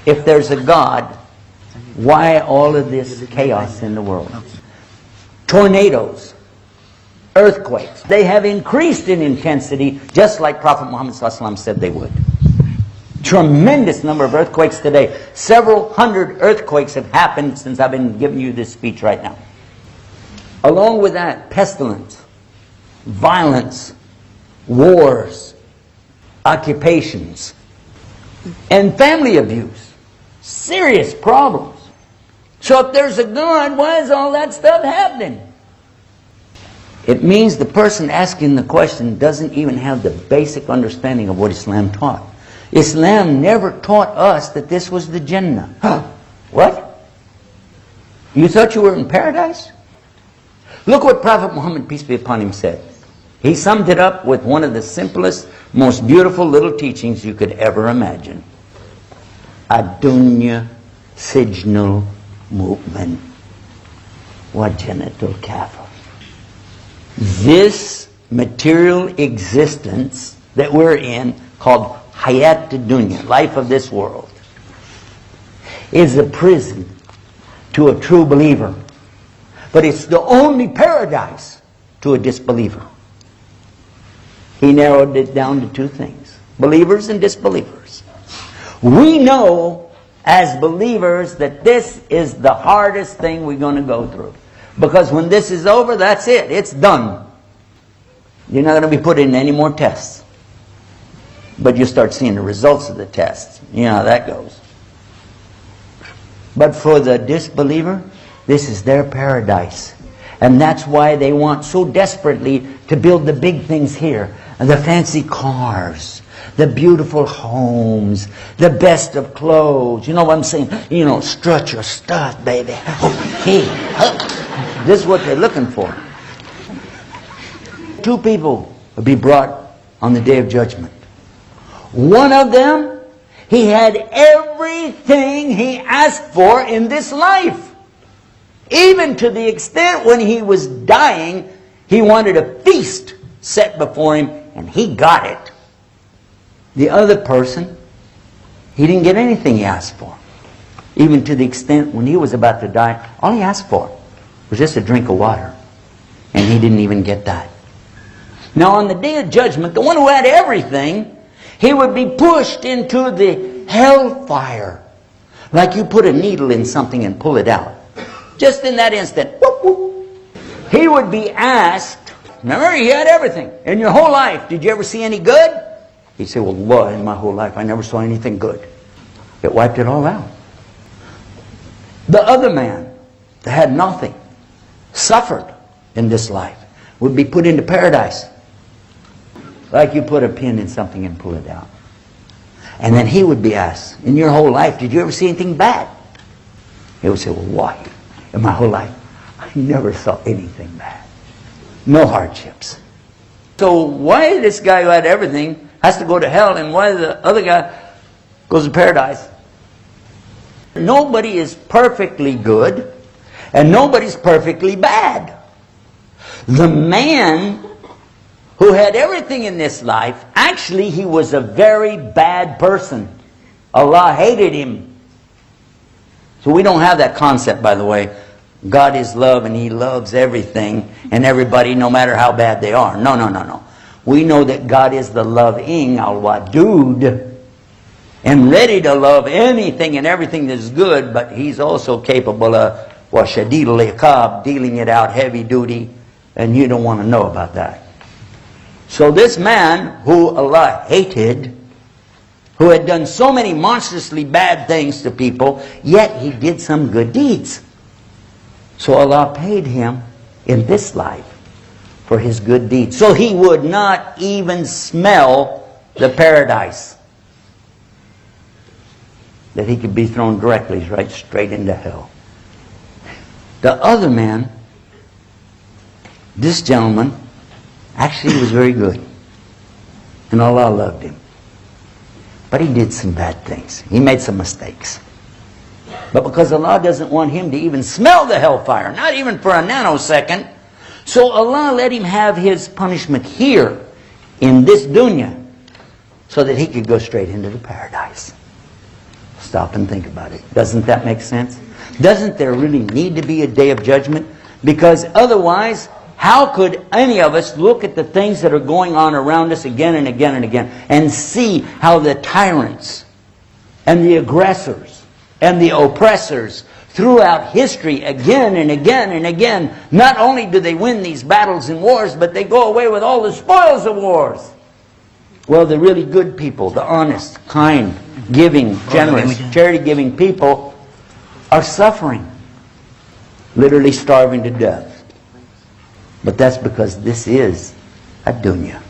if there's a God, why all of this chaos in the world? Tornadoes, earthquakes, they have increased in intensity just like Prophet Muhammad ﷺ said they would. Tremendous number of earthquakes today. Several hundred earthquakes have happened since I've been giving you this speech right now. Along with that, pestilence, violence, wars, occupations, and family abuse. Serious problems. So if there's a God, why is all that stuff happening? It means the person asking the question doesn't even have the basic understanding of what Islam taught. Islam never taught us that this was the Jannah. Huh? What? You thought you were in paradise? Look what Prophet Muhammad, peace be upon him, said. He summed it up with one of the simplest, most beautiful little teachings you could ever imagine. Ad-dunya sijnul mu'min wa jannatul kafir. This material existence that we're in, called hayat dunya, life of this world, is a prison to a true believer. But it's the only paradise to a disbeliever. He narrowed it down to two things: believers and disbelievers. We know as believers that this is the hardest thing we're going to go through. Because when this is over, that's it. It's done. You're not going to be put in any more tests. But you start seeing the results of the tests. You know how that goes. But for the disbeliever, this is their paradise. And that's why they want so desperately to build the big things here. The fancy cars, the beautiful homes, the best of clothes. You know what I'm saying? You know, strut your stuff, baby. Hey, this is what they're looking for. Two people will be brought on the Day of Judgment. One of them, he had everything he asked for in this life. Even to the extent when he was dying, he wanted a feast set before him, and he got it. The other person, he didn't get anything he asked for. Even to the extent when he was about to die, all he asked for was just a drink of water. And he didn't even get that. Now on the Day of Judgment, the one who had everything, he would be pushed into the hellfire. Like you put a needle in something and pull it out. Just in that instant. Whoop, whoop. He would be asked, remember, he had everything. In your whole life, did you ever see any good? He'd say, well, Lord, in my whole life, I never saw anything good. It wiped it all out. The other man that had nothing, suffered in this life, would be put into paradise. Like you put a pin in something and pull it out. And then he would be asked, in your whole life, did you ever see anything bad? He would say, well, why? In my whole life, I never saw anything bad. No hardships. So why this guy who had everything has to go to hell, and why the other guy goes to paradise? Nobody is perfectly good, and nobody's perfectly bad. The man who had everything in this life, actually he was a very bad person. Allah hated him. So we don't have that concept, by the way. God is love and He loves everything and everybody, no matter how bad they are. No, no, no, no. We know that God is the loving, al-wadud, and ready to love anything and everything that is good, but He's also capable of washadidul iqab, dealing it out heavy duty, and you don't want to know about that. So this man who Allah hated, who had done so many monstrously bad things to people, yet he did some good deeds. So Allah paid him in this life for his good deeds. So he would not even smell the paradise. That he could be thrown directly right straight into hell. The other man, this gentleman, actually was very good. And Allah loved him. But he did some bad things. He made some mistakes. But because Allah doesn't want him to even smell the hellfire, not even for a nanosecond, so Allah let him have his punishment here in this dunya so that he could go straight into the paradise. Stop and think about it. Doesn't that make sense? Doesn't there really need to be a day of judgment? Because otherwise, how could any of us look at the things that are going on around us again and again and again and see how the tyrants and the aggressors and the oppressors throughout history again and again and again, not only do they win these battles and wars, but they go away with all the spoils of wars. Well, the really good people, the honest, kind, giving, generous, charity-giving people are suffering, literally starving to death. But that's because this is a dunya.